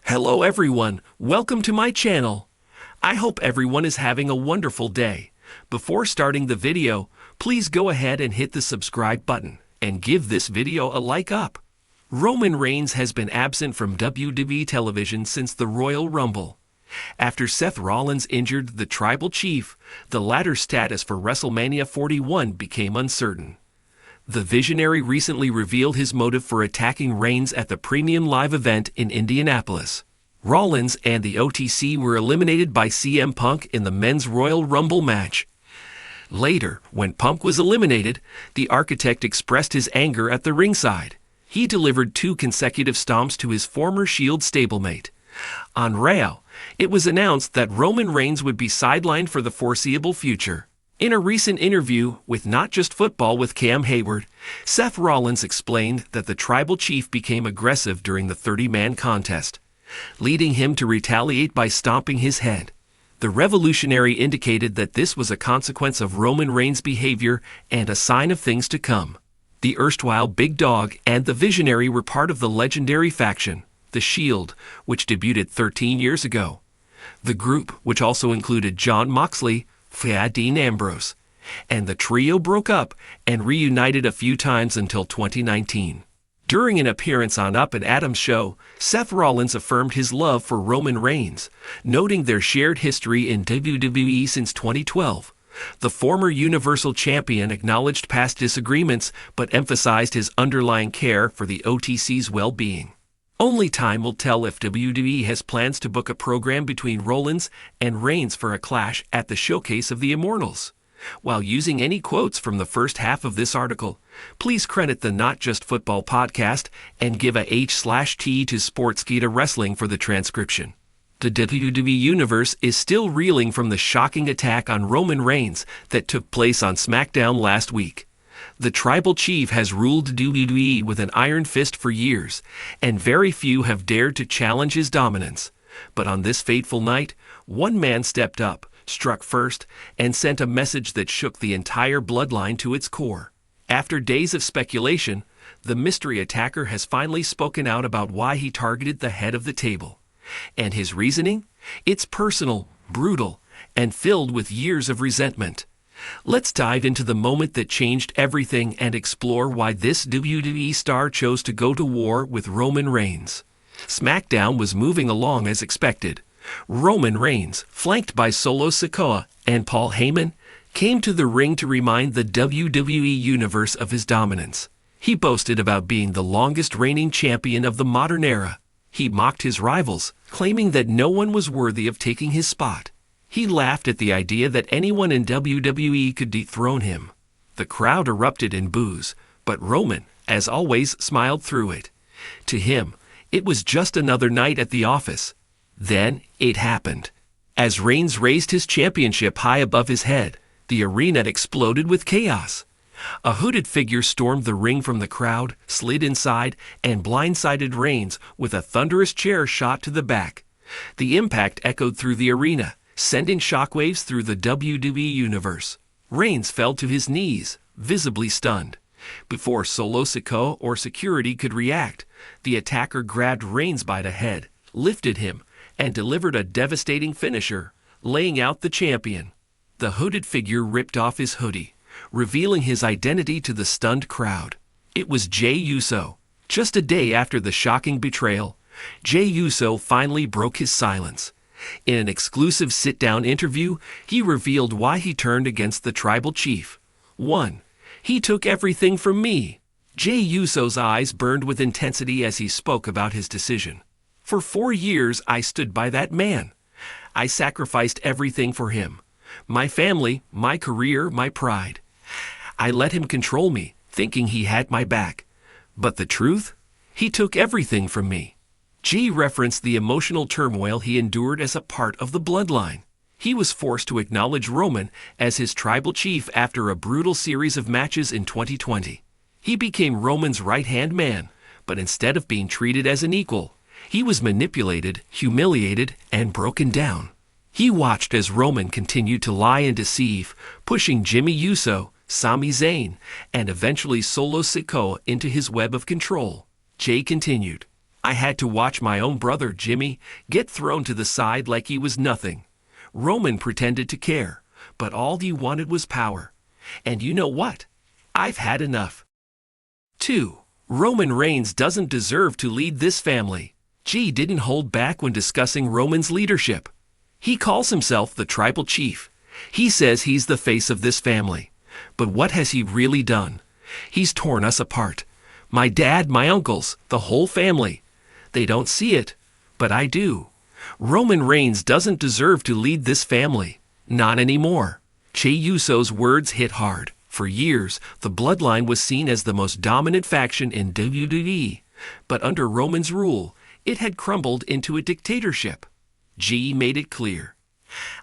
Hello everyone, welcome to my channel. I hope everyone is having a wonderful day. Before starting the video, please go ahead and hit the subscribe button and give this video a like up. Roman Reigns has been absent from WWE television since the Royal Rumble. After Seth Rollins injured the Tribal Chief, the latter's status for WrestleMania 41 became uncertain. The Visionary recently revealed his motive for attacking Reigns at the Premium Live event in Indianapolis. Rollins and the OTC were eliminated by CM Punk in the Men's Royal Rumble match. Later, when Punk was eliminated, the Architect expressed his anger at the ringside. He delivered 2 consecutive stomps to his former Shield stablemate. On Raw, it was announced that Roman Reigns would be sidelined for the foreseeable future. In a recent interview with Not Just Football with Cam Hayward, Seth Rollins explained that the Tribal Chief became aggressive during the 30-man contest, leading him to retaliate by stomping his head. The Revolutionary indicated that this was a consequence of Roman Reigns' behavior and a sign of things to come. The erstwhile Big Dog and the Visionary were part of the legendary faction, The Shield, which debuted 13 years ago. The group, which also included Jon Moxley, Dean Ambrose, and the trio broke up and reunited a few times until 2019. During an appearance on Up and Adam's show, Seth Rollins affirmed his love for Roman Reigns, noting their shared history in WWE since 2012. The former Universal Champion acknowledged past disagreements but emphasized his underlying care for the OTC's well-being. Only time will tell if WWE has plans to book a program between Rollins and Reigns for a clash at the Showcase of the Immortals. While using any quotes from the first half of this article, please credit the Not Just Football podcast and give a H/T to Sportskeeda Wrestling for the transcription. The WWE Universe is still reeling from the shocking attack on Roman Reigns that took place on SmackDown last week. The Tribal Chief has ruled WWE with an iron fist for years, and very few have dared to challenge his dominance. But on this fateful night, one man stepped up, struck first, and sent a message that shook the entire bloodline to its core. After days of speculation, the mystery attacker has finally spoken out about why he targeted the head of the table. And his reasoning? It's personal, brutal, and filled with years of resentment. Let's dive into the moment that changed everything and explore why this WWE star chose to go to war with Roman Reigns. SmackDown was moving along as expected. Roman Reigns, flanked by Solo Sikoa and Paul Heyman, came to the ring to remind the WWE Universe of his dominance. He boasted about being the longest reigning champion of the modern era. He mocked his rivals, claiming that no one was worthy of taking his spot. He laughed at the idea that anyone in WWE could dethrone him. The crowd erupted in boos, but Roman, as always, smiled through it. To him, it was just another night at the office. Then, it happened. As Reigns raised his championship high above his head, the arena exploded with chaos. A hooded figure stormed the ring from the crowd, slid inside, and blindsided Reigns with a thunderous chair shot to the back. The impact echoed through the arena, sending shockwaves through the WWE Universe. Reigns fell to his knees, visibly stunned. Before Solo Sikoa or security could react, the attacker grabbed Reigns by the head, lifted him, and delivered a devastating finisher, laying out the champion. The hooded figure ripped off his hoodie, revealing his identity to the stunned crowd. It was Jey Uso. Just a day after the shocking betrayal, Jey Uso finally broke his silence. In an exclusive sit-down interview, he revealed why he turned against the Tribal Chief. 1. He took everything from me. Jey Uso's eyes burned with intensity as he spoke about his decision. For 4 years, I stood by that man. I sacrificed everything for him. My family, my career, my pride. I let him control me, thinking he had my back. But the truth? He took everything from me. Jey referenced the emotional turmoil he endured as a part of the bloodline. He was forced to acknowledge Roman as his Tribal Chief after a brutal series of matches in 2020. He became Roman's right-hand man, but instead of being treated as an equal, he was manipulated, humiliated, and broken down. He watched as Roman continued to lie and deceive, pushing Jimmy Uso, Sami Zayn, and eventually Solo Sikoa into his web of control. Jey continued, I had to watch my own brother, Jimmy, get thrown to the side like he was nothing. Roman pretended to care, but all he wanted was power. And you know what? I've had enough. 2. Roman Reigns doesn't deserve to lead this family. G didn't hold back when discussing Roman's leadership. He calls himself the tribal chief. He says he's the face of this family. But what has he really done? He's torn us apart. My dad, my uncles, the whole family. They don't see it, but I do. Roman Reigns doesn't deserve to lead this family. Not anymore. Jey Uso's words hit hard. For years, the bloodline was seen as the most dominant faction in WWE. But under Roman's rule, it had crumbled into a dictatorship. G made it clear.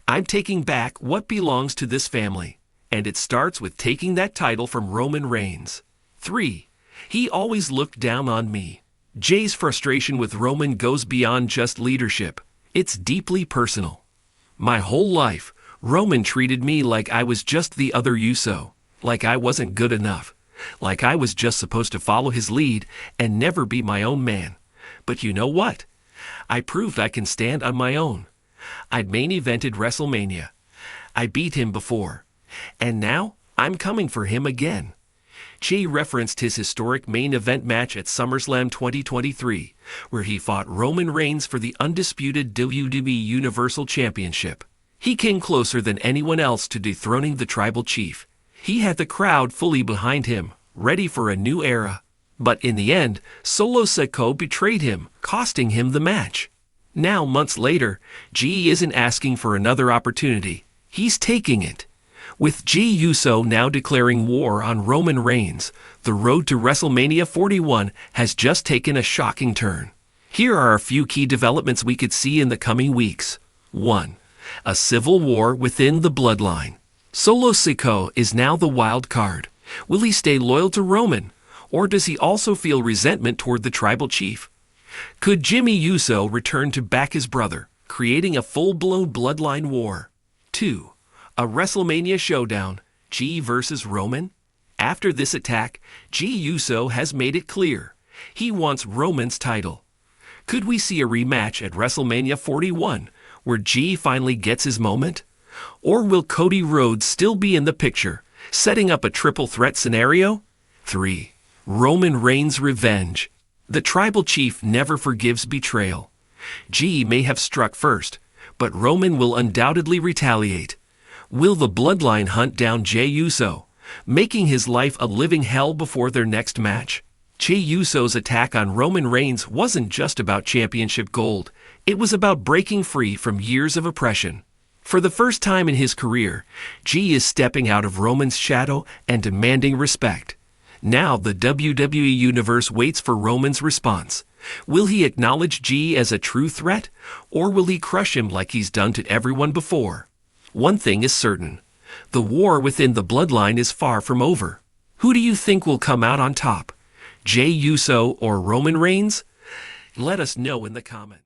I'm taking back what belongs to this family. And it starts with taking that title from Roman Reigns. 3. He always looked down on me. Jay's frustration with Roman goes beyond just leadership. It's deeply personal. My whole life, Roman treated me like I was just the other Uso, like I wasn't good enough, like I was just supposed to follow his lead and never be my own man. But you know what? I proved I can stand on my own. I'd main evented WrestleMania. I beat him before. And now, I'm coming for him again. Jey referenced his historic main event match at SummerSlam 2023, where he fought Roman Reigns for the undisputed WWE Universal Championship. He came closer than anyone else to dethroning the tribal chief. He had the crowd fully behind him, ready for a new era. But in the end, Solo Sikoa betrayed him, costing him the match. Now, months later, Jey isn't asking for another opportunity. He's taking it. With Jey Uso now declaring war on Roman Reigns, the road to WrestleMania 41 has just taken a shocking turn. Here are a few key developments we could see in the coming weeks. 1. A civil war within the bloodline. Solo Sikoa is now the wild card. Will he stay loyal to Roman, or does he also feel resentment toward the tribal chief? Could Jimmy Uso return to back his brother, creating a full-blown bloodline war? 2. A WrestleMania showdown, Jey versus Roman? After this attack, Jey Uso has made it clear. He wants Roman's title. Could we see a rematch at WrestleMania 41, where Jey finally gets his moment? Or will Cody Rhodes still be in the picture, setting up a triple threat scenario? 3. Roman Reigns' revenge. The tribal chief never forgives betrayal. Jey may have struck first, but Roman will undoubtedly retaliate. Will the bloodline hunt down Jey Uso, making his life a living hell before their next match? Jey Uso's attack on Roman Reigns wasn't just about championship gold. It was about breaking free from years of oppression. For the first time in his career, Jey is stepping out of Roman's shadow and demanding respect. Now the WWE Universe waits for Roman's response. Will he acknowledge Jey as a true threat, or will he crush him like he's done to everyone before? One thing is certain. The war within the bloodline is far from over. Who do you think will come out on top? Jey Uso or Roman Reigns? Let us know in the comments.